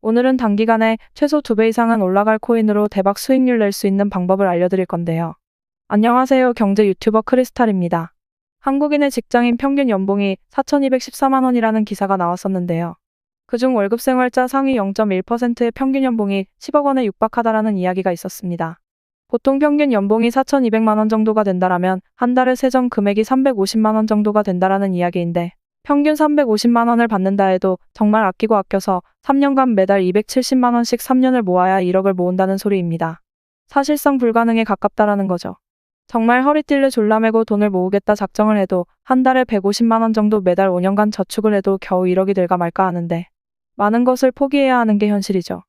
오늘은 단기간에 최소 2배 이상은 올라갈 코인으로 대박 수익률 낼 수 있는 방법을 알려드릴 건데요. 안녕하세요. 경제 유튜버 크리스탈입니다. 한국인의 직장인 평균 연봉이 4,214만 원이라는 기사가 나왔었는데요. 그중 월급 생활자 상위 0.1%의 평균 연봉이 10억 원에 육박하다라는 이야기가 있었습니다. 보통 평균 연봉이 4,200만 원 정도가 된다라면 한 달에 세전 금액이 350만 원 정도가 된다라는 이야기인데 평균 350만 원을 받는다 해도 정말 아끼고 아껴서 3년간 매달 270만 원씩 3년을 모아야 1억을 모은다는 소리입니다. 사실상 불가능에 가깝다라는 거죠. 정말 허리띠를 졸라매고 돈을 모으겠다 작정을 해도 한 달에 150만 원 정도 매달 5년간 저축을 해도 겨우 1억이 될까 말까 하는데 많은 것을 포기해야 하는 게 현실이죠.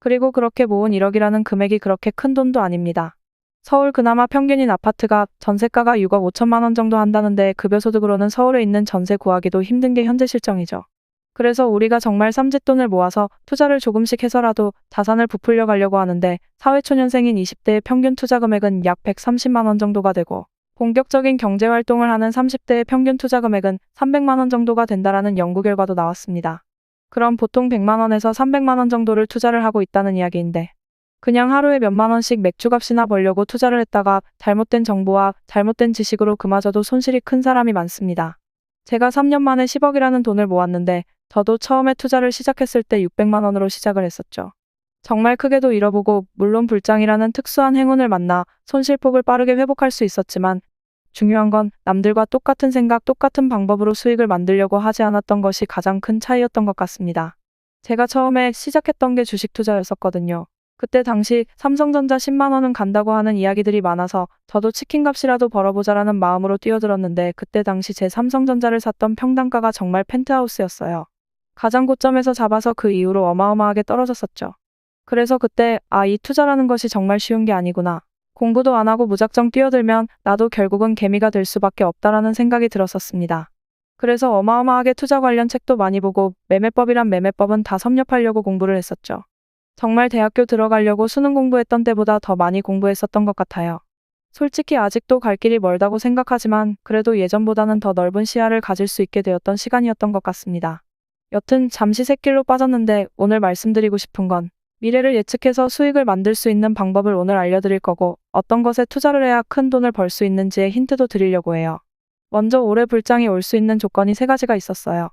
그리고 그렇게 모은 1억이라는 금액이 그렇게 큰 돈도 아닙니다. 서울 그나마 평균인 아파트가 전세가가 6억 5천만 원 정도 한다는데 급여소득으로는 서울에 있는 전세 구하기도 힘든 게 현재 실정이죠. 그래서 우리가 정말 삼짓돈을 모아서 투자를 조금씩 해서라도 자산을 부풀려 가려고 하는데 사회초년생인 20대의 평균 투자 금액은 약 130만 원 정도가 되고 본격적인 경제활동을 하는 30대의 평균 투자 금액은 300만 원 정도가 된다라는 연구 결과도 나왔습니다. 그럼 보통 100만 원에서 300만 원 정도를 투자를 하고 있다는 이야기인데 그냥 하루에 몇만 원씩 맥주값이나 벌려고 투자를 했다가 잘못된 정보와 잘못된 지식으로 그마저도 손실이 큰 사람이 많습니다. 제가 3년 만에 10억이라는 돈을 모았는데 저도 처음에 투자를 시작했을 때 600만 원으로 시작을 했었죠. 정말 크게도 잃어보고 물론 불장이라는 특수한 행운을 만나 손실폭을 빠르게 회복할 수 있었지만 중요한 건 남들과 똑같은 생각, 똑같은 방법으로 수익을 만들려고 하지 않았던 것이 가장 큰 차이였던 것 같습니다. 제가 처음에 시작했던 게 주식 투자였었거든요. 그때 당시 삼성전자 10만 원은 간다고 하는 이야기들이 많아서 저도 치킨값이라도 벌어보자라는 마음으로 뛰어들었는데 그때 당시 제 삼성전자를 샀던 평당가가 정말 펜트하우스였어요. 가장 고점에서 잡아서 그 이후로 어마어마하게 떨어졌었죠. 그래서 그때 이 투자라는 것이 정말 쉬운 게 아니구나. 공부도 안 하고 무작정 뛰어들면 나도 결국은 개미가 될 수밖에 없다라는 생각이 들었었습니다. 그래서 어마어마하게 투자 관련 책도 많이 보고 매매법이란 매매법은 다 섭렵하려고 공부를 했었죠. 정말 대학교 들어가려고 수능 공부했던 때보다 더 많이 공부했었던 것 같아요. 솔직히 아직도 갈 길이 멀다고 생각하지만 그래도 예전보다는 더 넓은 시야를 가질 수 있게 되었던 시간이었던 것 같습니다. 여튼 잠시 샛길로 빠졌는데 오늘 말씀드리고 싶은 건 미래를 예측해서 수익을 만들 수 있는 방법을 오늘 알려드릴 거고 어떤 것에 투자를 해야 큰 돈을 벌 수 있는지의 힌트도 드리려고 해요. 먼저 올해 불장이 올 수 있는 조건이 3가지가 있었어요.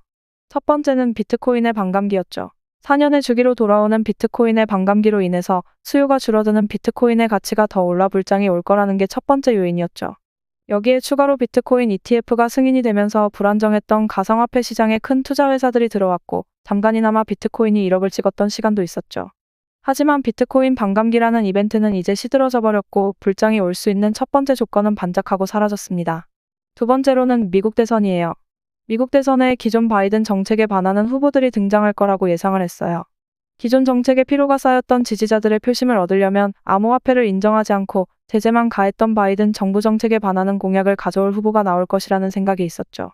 첫 번째는 비트코인의 반감기였죠. 4년의 주기로 돌아오는 비트코인의 반감기로 인해서 수요가 줄어드는 비트코인의 가치가 더 올라 불장이 올 거라는 게 첫 번째 요인이었죠. 여기에 추가로 비트코인 ETF가 승인이 되면서 불안정했던 가상화폐 시장에 큰 투자 회사들이 들어왔고 잠깐이나마 비트코인이 1억을 찍었던 시간도 있었죠. 하지만 비트코인 반감기라는 이벤트는 이제 시들어져 버렸고 불장이 올 수 있는 첫 번째 조건은 반짝하고 사라졌습니다. 두 번째로는 미국 대선이에요. 미국 대선에 기존 바이든 정책에 반하는 후보들이 등장할 거라고 예상을 했어요. 기존 정책에 피로가 쌓였던 지지자들의 표심을 얻으려면 암호화폐를 인정하지 않고 제재만 가했던 바이든 정부 정책에 반하는 공약을 가져올 후보가 나올 것이라는 생각이 있었죠.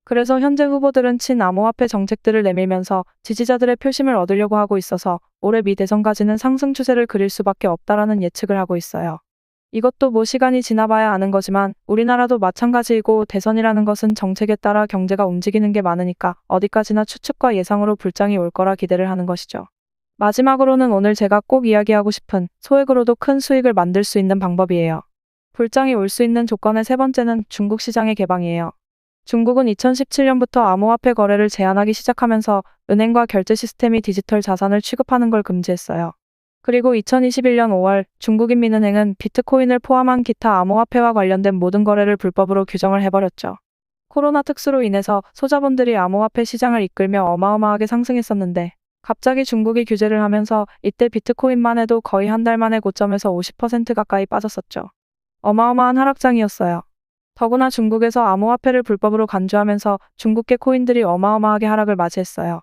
그래서 현재 후보들은 친암호화폐 정책들을 내밀면서 지지자들의 표심을 얻으려고 하고 있어서 올해 미 대선까지는 상승 추세를 그릴 수밖에 없다라는 예측을 하고 있어요. 이것도 뭐 시간이 지나봐야 아는 거지만 우리나라도 마찬가지이고 대선이라는 것은 정책에 따라 경제가 움직이는 게 많으니까 어디까지나 추측과 예상으로 불장이 올 거라 기대를 하는 것이죠. 마지막으로는 오늘 제가 꼭 이야기하고 싶은 소액으로도 큰 수익을 만들 수 있는 방법이에요. 불장이 올 수 있는 조건의 3번째는 중국 시장의 개방이에요. 중국은 2017년부터 암호화폐 거래를 제한하기 시작하면서 은행과 결제 시스템이 디지털 자산을 취급하는 걸 금지했어요. 그리고 2021년 5월 중국인민은행은 비트코인을 포함한 기타 암호화폐와 관련된 모든 거래를 불법으로 규정을 해버렸죠. 코로나 특수로 인해서 소자본들이 암호화폐 시장을 이끌며 어마어마하게 상승했었는데 갑자기 중국이 규제를 하면서 이때 비트코인만 해도 거의 한 달 만에 고점에서 50% 가까이 빠졌었죠. 어마어마한 하락장이었어요. 더구나 중국에서 암호화폐를 불법으로 간주하면서 중국계 코인들이 어마어마하게 하락을 맞이했어요.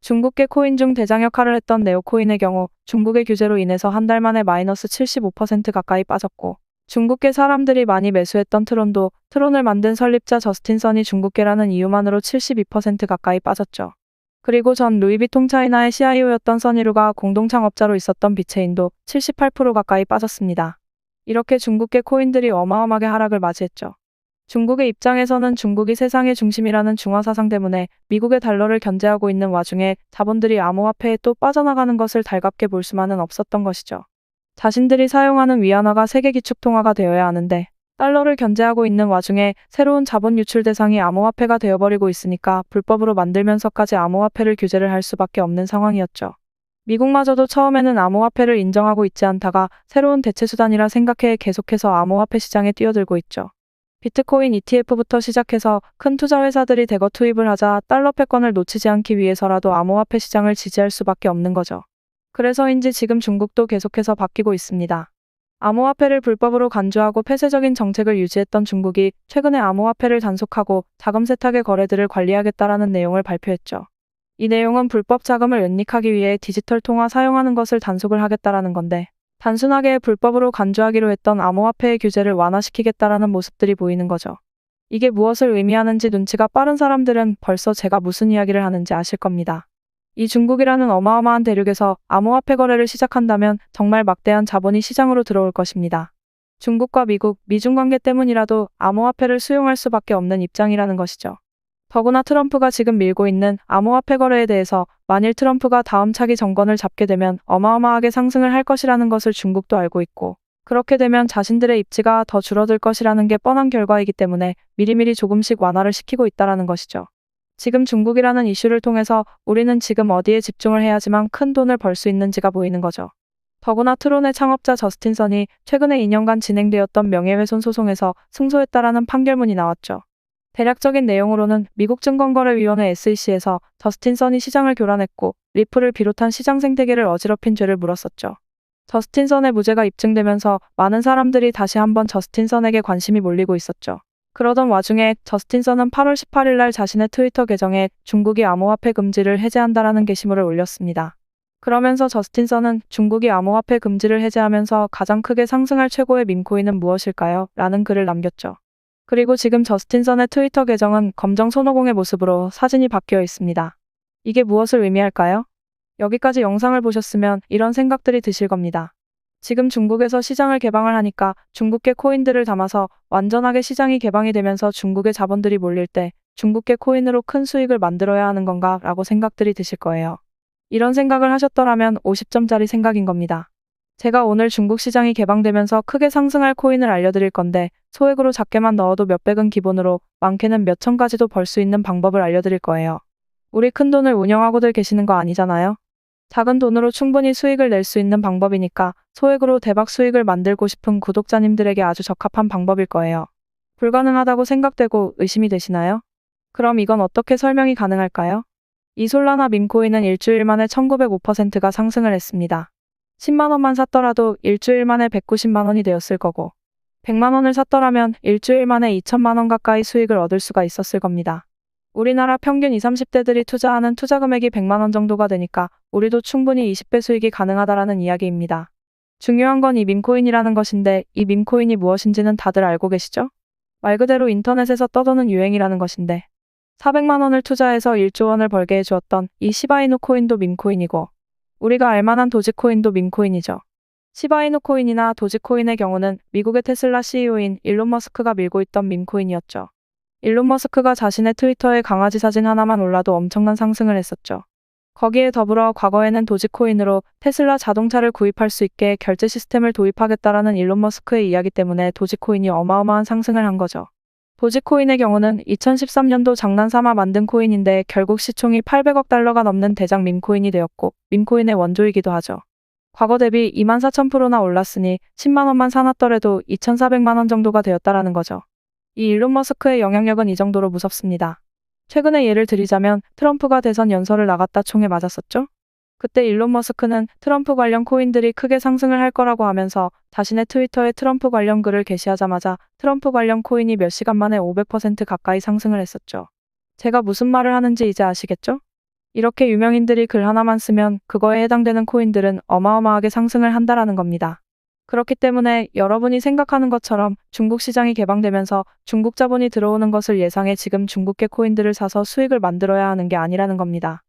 중국계 코인 중 대장 역할을 했던 네오코인의 경우 중국의 규제로 인해서 한 달 만에 마이너스 75% 가까이 빠졌고 중국계 사람들이 많이 매수했던 트론도 트론을 만든 설립자 저스틴 선이 중국계라는 이유만으로 72% 가까이 빠졌죠. 그리고 전 루이비통 차이나의 CIO였던 써니루가 공동창업자로 있었던 비체인도 78% 가까이 빠졌습니다. 이렇게 중국계 코인들이 어마어마하게 하락을 맞이했죠. 중국의 입장에서는 중국이 세상의 중심이라는 중화 사상 때문에 미국의 달러를 견제하고 있는 와중에 자본들이 암호화폐에 또 빠져나가는 것을 달갑게 볼 수만은 없었던 것이죠. 자신들이 사용하는 위안화가 세계 기축통화가 되어야 하는데 달러를 견제하고 있는 와중에 새로운 자본 유출 대상이 암호화폐가 되어버리고 있으니까 불법으로 만들면서까지 암호화폐를 규제를 할 수밖에 없는 상황이었죠. 미국마저도 처음에는 암호화폐를 인정하고 있지 않다가 새로운 대체수단이라 생각해 계속해서 암호화폐 시장에 뛰어들고 있죠. 비트코인 ETF부터 시작해서 큰 투자 회사들이 대거 투입을 하자 달러 패권을 놓치지 않기 위해서라도 암호화폐 시장을 지지할 수밖에 없는 거죠. 그래서인지 지금 중국도 계속해서 바뀌고 있습니다. 암호화폐를 불법으로 간주하고 폐쇄적인 정책을 유지했던 중국이 최근에 암호화폐를 단속하고 자금 세탁의 거래들을 관리하겠다라는 내용을 발표했죠. 이 내용은 불법 자금을 은닉하기 위해 디지털 통화 사용하는 것을 단속을 하겠다라는 건데 단순하게 불법으로 간주하기로 했던 암호화폐의 규제를 완화시키겠다라는 모습들이 보이는 거죠. 이게 무엇을 의미하는지 눈치가 빠른 사람들은 벌써 제가 무슨 이야기를 하는지 아실 겁니다. 이 중국이라는 어마어마한 대륙에서 암호화폐 거래를 시작한다면 정말 막대한 자본이 시장으로 들어올 것입니다. 중국과 미국, 미중 관계 때문이라도 암호화폐를 수용할 수밖에 없는 입장이라는 것이죠. 더구나 트럼프가 지금 밀고 있는 암호화폐 거래에 대해서 만일 트럼프가 다음 차기 정권을 잡게 되면 어마어마하게 상승을 할 것이라는 것을 중국도 알고 있고 그렇게 되면 자신들의 입지가 더 줄어들 것이라는 게 뻔한 결과이기 때문에 미리미리 조금씩 완화를 시키고 있다는 것이죠. 지금 중국이라는 이슈를 통해서 우리는 지금 어디에 집중을 해야지만 큰 돈을 벌 수 있는지가 보이는 거죠. 더구나 트론의 창업자 저스틴 선이 최근에 2년간 진행되었던 명예훼손 소송에서 승소했다라는 판결문이 나왔죠. 대략적인 내용으로는 미국 증권거래위원회 SEC에서 저스틴 선이 시장을 교란했고 리플을 비롯한 시장 생태계를 어지럽힌 죄를 물었었죠. 저스틴 선의 무죄가 입증되면서 많은 사람들이 다시 한번 저스틴 선에게 관심이 몰리고 있었죠. 그러던 와중에 저스틴 선은 8월 18일 날 자신의 트위터 계정에 중국이 암호화폐 금지를 해제한다라는 게시물을 올렸습니다. 그러면서 저스틴 선은 중국이 암호화폐 금지를 해제하면서 가장 크게 상승할 최고의 밈코인은 무엇일까요? 라는 글을 남겼죠. 그리고 지금 저스틴 선의 트위터 계정은 검정 손오공의 모습으로 사진이 바뀌어 있습니다. 이게 무엇을 의미할까요? 여기까지 영상을 보셨으면 이런 생각들이 드실 겁니다. 지금 중국에서 시장을 개방을 하니까 중국계 코인들을 담아서 완전하게 시장이 개방이 되면서 중국의 자본들이 몰릴 때 중국계 코인으로 큰 수익을 만들어야 하는 건가 라고 생각들이 드실 거예요. 이런 생각을 하셨더라면 50점짜리 생각인 겁니다. 제가 오늘 중국 시장이 개방되면서 크게 상승할 코인을 알려드릴 건데 소액으로 작게만 넣어도 몇백은 기본으로 많게는 몇천 가지도 벌 수 있는 방법을 알려드릴 거예요. 우리 큰 돈을 운영하고들 계시는 거 아니잖아요? 작은 돈으로 충분히 수익을 낼 수 있는 방법이니까 소액으로 대박 수익을 만들고 싶은 구독자님들에게 아주 적합한 방법일 거예요. 불가능하다고 생각되고 의심이 되시나요? 그럼 이건 어떻게 설명이 가능할까요? 이 솔라나 밈코인은 일주일 만에 1905%가 상승을 했습니다. 10만 원만 샀더라도 일주일 만에 190만 원이 되었을 거고 100만 원을 샀더라면 일주일 만에 2천만 원 가까이 수익을 얻을 수가 있었을 겁니다. 우리나라 평균 20, 30대들이 투자하는 투자 금액이 100만 원 정도가 되니까 우리도 충분히 20배 수익이 가능하다라는 이야기입니다. 중요한 건 이 밈코인이라는 것인데 이 밈코인이 무엇인지는 다들 알고 계시죠? 말 그대로 인터넷에서 떠도는 유행이라는 것인데 400만 원을 투자해서 1조 원을 벌게 해주었던 이 시바이누 코인도 밈코인이고 우리가 알만한 도지코인도 밈코인이죠. 시바이누 코인이나 도지코인의 경우는 미국의 테슬라 CEO인 일론 머스크가 밀고 있던 밈코인이었죠. 일론 머스크가 자신의 트위터에 강아지 사진 하나만 올라도 엄청난 상승을 했었죠. 거기에 더불어 과거에는 도지코인으로 테슬라 자동차를 구입할 수 있게 결제 시스템을 도입하겠다라는 일론 머스크의 이야기 때문에 도지코인이 어마어마한 상승을 한 거죠. 도지코인의 경우는 2013년도 장난삼아 만든 코인인데 결국 시총이 800억 달러가 넘는 대장 밈코인이 되었고 밈코인의 원조이기도 하죠. 과거 대비 24,000%나 올랐으니 10만 원만 사놨더라도 2,400만 원 정도가 되었다라는 거죠. 이 일론 머스크의 영향력은 이 정도로 무섭습니다. 최근에 예를 드리자면 트럼프가 대선 연설을 나갔다 총에 맞았었죠? 그때 일론 머스크는 트럼프 관련 코인들이 크게 상승을 할 거라고 하면서 자신의 트위터에 트럼프 관련 글을 게시하자마자 트럼프 관련 코인이 몇 시간 만에 500% 가까이 상승을 했었죠. 제가 무슨 말을 하는지 이제 아시겠죠? 이렇게 유명인들이 글 하나만 쓰면 그거에 해당되는 코인들은 어마어마하게 상승을 한다라는 겁니다. 그렇기 때문에 여러분이 생각하는 것처럼 중국 시장이 개방되면서 중국 자본이 들어오는 것을 예상해 지금 중국계 코인들을 사서 수익을 만들어야 하는 게 아니라는 겁니다.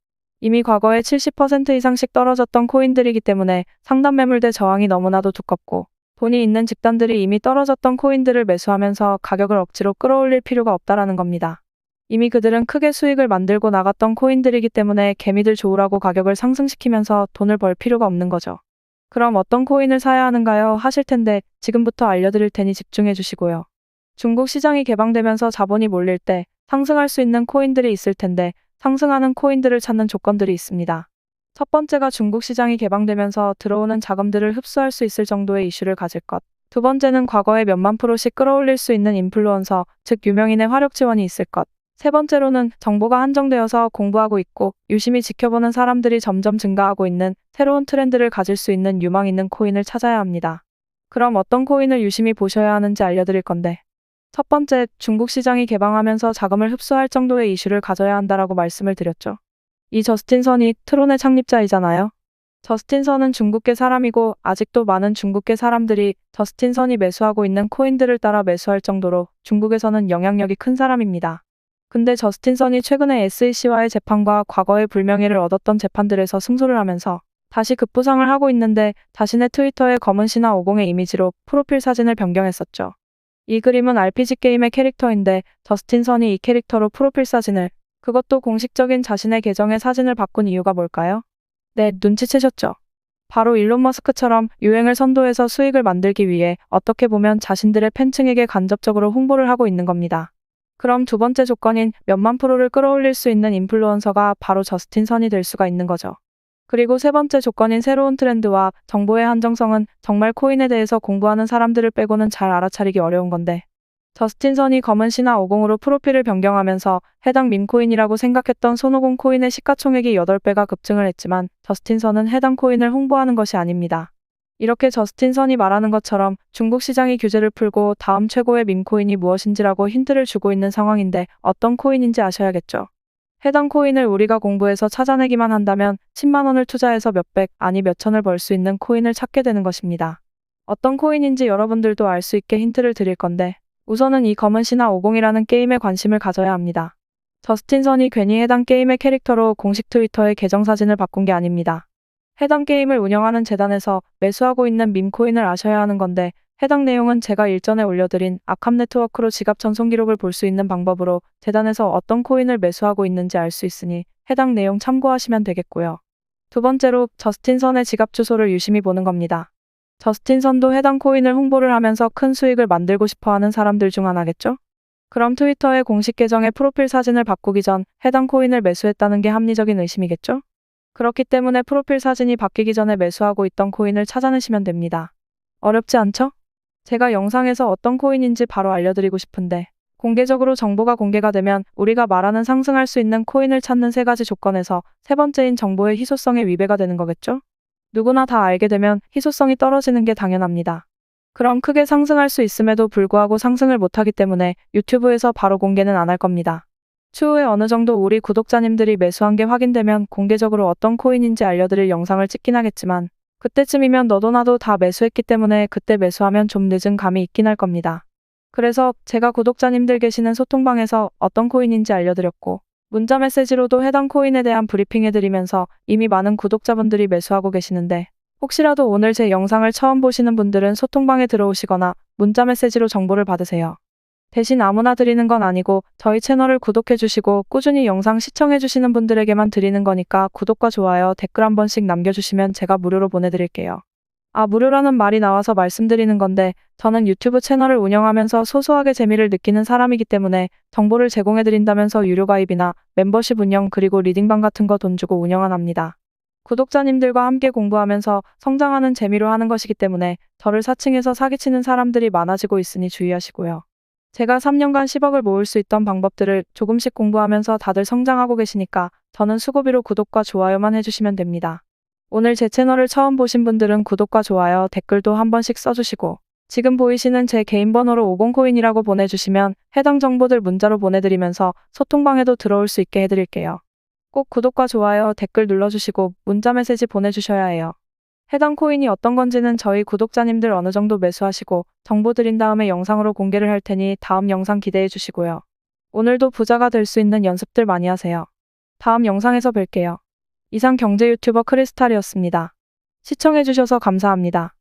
이미 과거에 70% 이상씩 떨어졌던 코인들이기 때문에 상단 매물대 저항이 너무나도 두껍고 돈이 있는 집단들이 이미 떨어졌던 코인들을 매수하면서 가격을 억지로 끌어올릴 필요가 없다라는 겁니다. 이미 그들은 크게 수익을 만들고 나갔던 코인들이기 때문에 개미들 좋으라고 가격을 상승시키면서 돈을 벌 필요가 없는 거죠. 그럼 어떤 코인을 사야 하는가요? 하실 텐데 지금부터 알려드릴 테니 집중해 주시고요. 중국 시장이 개방되면서 자본이 몰릴 때 상승할 수 있는 코인들이 있을 텐데 상승하는 코인들을 찾는 조건들이 있습니다. 첫 번째가 중국 시장이 개방되면서 들어오는 자금들을 흡수할 수 있을 정도의 이슈를 가질 것. 두 번째는 과거에 몇만 프로씩 끌어올릴 수 있는 인플루언서, 즉 유명인의 화력 지원이 있을 것. 세 번째로는 정보가 한정되어서 공부하고 있고 유심히 지켜보는 사람들이 점점 증가하고 있는 새로운 트렌드를 가질 수 있는 유망 있는 코인을 찾아야 합니다. 그럼 어떤 코인을 유심히 보셔야 하는지 알려드릴 건데, 첫 번째, 중국 시장이 개방하면서 자금을 흡수할 정도의 이슈를 가져야 한다라고 말씀을 드렸죠. 이 저스틴 선이 트론의 창립자이잖아요. 저스틴 선은 중국계 사람이고 아직도 많은 중국계 사람들이 저스틴 선이 매수하고 있는 코인들을 따라 매수할 정도로 중국에서는 영향력이 큰 사람입니다. 근데 저스틴 선이 최근에 SEC와의 재판과 과거의 불명예를 얻었던 재판들에서 승소를 하면서 다시 급부상을 하고 있는데 자신의 트위터에 검은 신화 50의 이미지로 프로필 사진을 변경했었죠. 이 그림은 RPG 게임의 캐릭터인데 저스틴 선이 이 캐릭터로 프로필 사진을, 그것도 공식적인 자신의 계정의 사진을 바꾼 이유가 뭘까요? 네, 눈치채셨죠? 바로 일론 머스크처럼 유행을 선도해서 수익을 만들기 위해 어떻게 보면 자신들의 팬층에게 간접적으로 홍보를 하고 있는 겁니다. 그럼 두 번째 조건인 몇만 프로를 끌어올릴 수 있는 인플루언서가 바로 저스틴 선이 될 수가 있는 거죠. 그리고 세 번째 조건인 새로운 트렌드와 정보의 한정성은 정말 코인에 대해서 공부하는 사람들을 빼고는 잘 알아차리기 어려운 건데, 저스틴 선이 검은 신화 50으로 프로필을 변경하면서 해당 밈코인이라고 생각했던 손오공 코인의 시가총액이 8배가 급증을 했지만 저스틴 선은 해당 코인을 홍보하는 것이 아닙니다. 이렇게 저스틴 선이 말하는 것처럼 중국 시장이 규제를 풀고 다음 최고의 밈코인이 무엇인지라고 힌트를 주고 있는 상황인데 어떤 코인인지 아셔야겠죠. 해당 코인을 우리가 공부해서 찾아내기만 한다면 10만 원을 투자해서 몇백, 아니 몇천을 벌 수 있는 코인을 찾게 되는 것입니다. 어떤 코인인지 여러분들도 알 수 있게 힌트를 드릴 건데, 우선은 이 검은 신화 50이라는 게임에 관심을 가져야 합니다. 저스틴 선이 괜히 해당 게임의 캐릭터로 공식 트위터에 계정 사진을 바꾼 게 아닙니다. 해당 게임을 운영하는 재단에서 매수하고 있는 밈코인을 아셔야 하는 건데, 해당 내용은 제가 일전에 올려드린 아캄 네트워크로 지갑 전송 기록을 볼 수 있는 방법으로 재단에서 어떤 코인을 매수하고 있는지 알 수 있으니 해당 내용 참고하시면 되겠고요. 두 번째로 저스틴 선의 지갑 주소를 유심히 보는 겁니다. 저스틴 선도 해당 코인을 홍보를 하면서 큰 수익을 만들고 싶어 하는 사람들 중 하나겠죠? 그럼 트위터의 공식 계정의 프로필 사진을 바꾸기 전 해당 코인을 매수했다는 게 합리적인 의심이겠죠? 그렇기 때문에 프로필 사진이 바뀌기 전에 매수하고 있던 코인을 찾아내시면 됩니다. 어렵지 않죠? 제가 영상에서 어떤 코인인지 바로 알려드리고 싶은데, 공개적으로 정보가 공개가 되면 우리가 말하는 상승할 수 있는 코인을 찾는 세 가지 조건에서 세 번째인 정보의 희소성에 위배가 되는 거겠죠? 누구나 다 알게 되면 희소성이 떨어지는 게 당연합니다. 그럼 크게 상승할 수 있음에도 불구하고 상승을 못하기 때문에 유튜브에서 바로 공개는 안 할 겁니다. 추후에 어느 정도 우리 구독자님들이 매수한 게 확인되면 공개적으로 어떤 코인인지 알려드릴 영상을 찍긴 하겠지만, 그때쯤이면 너도 나도 다 매수했기 때문에 그때 매수하면 좀 늦은 감이 있긴 할 겁니다. 그래서 제가 구독자님들 계시는 소통방에서 어떤 코인인지 알려드렸고, 문자 메시지로도 해당 코인에 대한 브리핑해드리면서 이미 많은 구독자분들이 매수하고 계시는데, 혹시라도 오늘 제 영상을 처음 보시는 분들은 소통방에 들어오시거나 문자 메시지로 정보를 받으세요. 대신 아무나 드리는 건 아니고 저희 채널을 구독해주시고 꾸준히 영상 시청해주시는 분들에게만 드리는 거니까 구독과 좋아요, 댓글 한 번씩 남겨주시면 제가 무료로 보내드릴게요. 무료라는 말이 나와서 말씀드리는 건데, 저는 유튜브 채널을 운영하면서 소소하게 재미를 느끼는 사람이기 때문에 정보를 제공해드린다면서 유료 가입이나 멤버십 운영 그리고 리딩방 같은 거 돈 주고 운영 안 합니다. 구독자님들과 함께 공부하면서 성장하는 재미로 하는 것이기 때문에 저를 사칭해서 사기치는 사람들이 많아지고 있으니 주의하시고요. 제가 3년간 10억을 모을 수 있던 방법들을 조금씩 공부하면서 다들 성장하고 계시니까 저는 수고비로 구독과 좋아요만 해주시면 됩니다. 오늘 제 채널을 처음 보신 분들은 구독과 좋아요, 댓글도 한 번씩 써주시고, 지금 보이시는 제 개인 번호로 50코인이라고 보내주시면 해당 정보들 문자로 보내드리면서 소통방에도 들어올 수 있게 해드릴게요. 꼭 구독과 좋아요, 댓글 눌러주시고 문자 메시지 보내주셔야 해요. 해당 코인이 어떤 건지는 저희 구독자님들 어느 정도 매수하시고 정보 드린 다음에 영상으로 공개를 할 테니 다음 영상 기대해 주시고요. 오늘도 부자가 될 수 있는 연습들 많이 하세요. 다음 영상에서 뵐게요. 이상 경제 유튜버 크리스탈이었습니다. 시청해 주셔서 감사합니다.